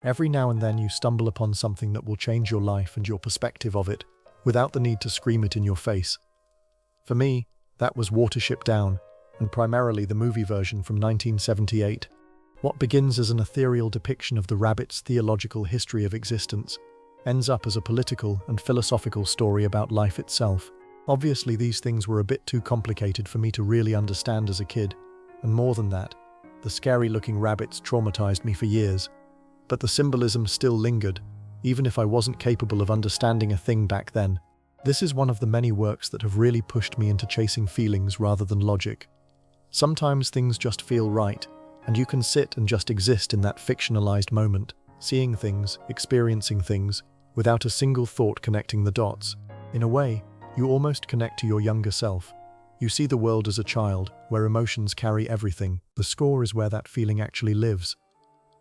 Every now and then you stumble upon something that will change your life and your perspective of it, without the need to scream it in your face. For me, that was Watership Down, and primarily the movie version from 1978. What begins as an ethereal depiction of the rabbit's theological history of existence ends up as a political and philosophical story about life itself. Obviously, these things were a bit too complicated for me to really understand as a kid, and more than that, the scary-looking rabbits traumatized me for years. But the symbolism still lingered, even if I wasn't capable of understanding a thing back then. This is one of the many works that have really pushed me into chasing feelings rather than logic. Sometimes things just feel right, and you can sit and just exist in that fictionalized moment, seeing things, experiencing things, without a single thought connecting the dots. In a way, you almost connect to your younger self. You see the world as a child, where emotions carry everything. The score is where that feeling actually lives.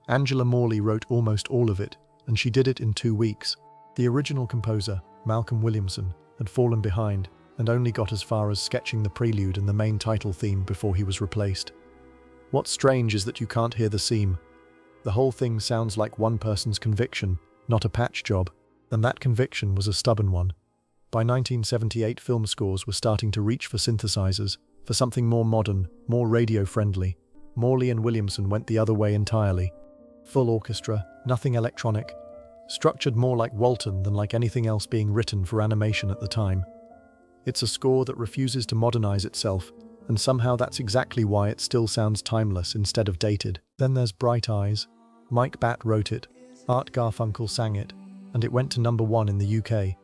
Angela Morley wrote almost all of it, and she did it in 2 weeks. The original composer, Williamson, had fallen behind and only got as far as sketching the prelude and the main title theme before he was replaced. What's strange is that you can't hear the seam. The whole thing sounds like one person's conviction, not a patch job, and that conviction was a stubborn one. By 1978, film scores were starting to reach for synthesizers, for something more modern, more radio-friendly. Morley and Williamson went the other way entirely. Full orchestra, nothing electronic. Structured more like Walton than like anything else being written for animation at the time. It's a score that refuses to modernize itself, and somehow that's exactly why it still sounds timeless instead of dated. Then there's Bright Eyes. Batt wrote it, Art Garfunkel sang it, and it went to #1 in the UK.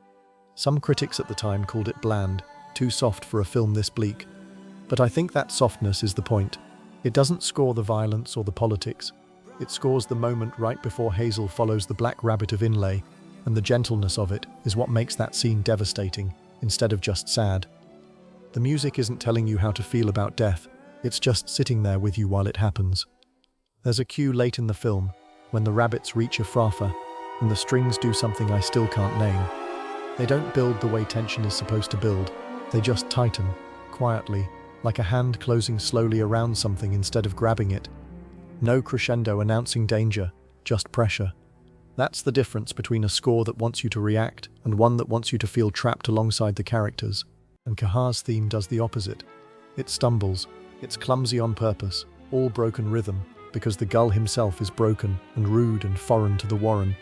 Some critics at the time called it bland, too soft for a film this bleak. But I think that softness is the point. It doesn't score the violence or the politics. It scores the moment right before Hazel follows the black rabbit of inlay, and the gentleness of it is what makes that scene devastating, instead of just sad. The music isn't telling you how to feel about death, it's just sitting there with you while it happens. There's a cue late in the film, when the rabbits reach Efrafa, and the strings do something I still can't name. They don't build the way tension is supposed to build, they just tighten, quietly, like a hand closing slowly around something instead of grabbing it. No crescendo announcing danger, just pressure. That's the difference between a score that wants you to react and one that wants you to feel trapped alongside the characters. And Kehaar's theme does the opposite. It stumbles, it's clumsy on purpose, all broken rhythm, because the gull himself is broken and rude and foreign to the warren.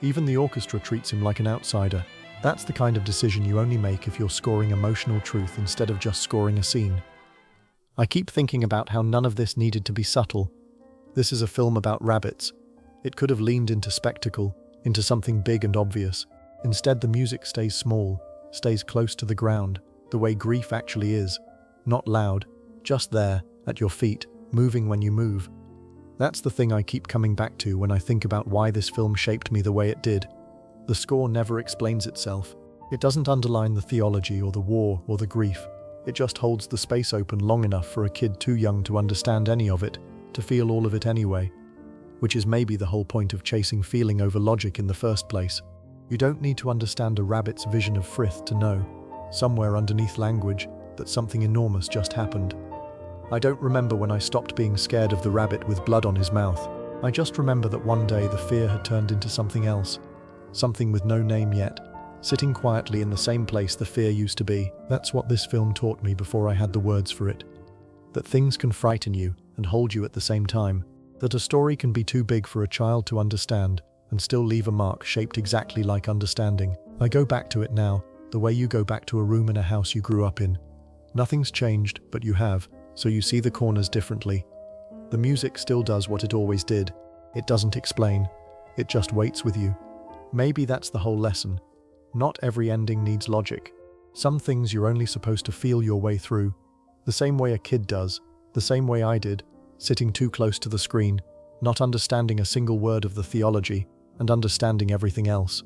Even the orchestra treats him like an outsider. That's the kind of decision you only make if you're scoring emotional truth instead of just scoring a scene. I keep thinking about how none of this needed to be subtle. This is a film about rabbits. It could have leaned into spectacle, into something big and obvious. Instead, the music stays small, stays close to the ground, the way grief actually is. Not loud, just there, at your feet, moving when you move. That's the thing I keep coming back to when I think about why this film shaped me the way it did. The score never explains itself. It doesn't underline the theology or the war or the grief. It just holds the space open long enough for a kid too young to understand any of it, to feel all of it anyway. Which is maybe the whole point of chasing feeling over logic in the first place. You don't need to understand a rabbit's vision of Frith to know, somewhere underneath language, that something enormous just happened. I don't remember when I stopped being scared of the rabbit with blood on his mouth. I just remember that one day the fear had turned into something else. Something with no name yet, sitting quietly in the same place the fear used to be. That's what this film taught me before I had the words for it. That things can frighten you and hold you at the same time. That a story can be too big for a child to understand and still leave a mark shaped exactly like understanding. I go back to it now, the way you go back to a room in a house you grew up in. Nothing's changed, but you have, so you see the corners differently. The music still does what it always did. It doesn't explain. It just waits with you. Maybe that's the whole lesson. Not every ending needs logic. Some things you're only supposed to feel your way through. The same way a kid does, the same way I did, sitting too close to the screen, not understanding a single word of the theology, and understanding everything else.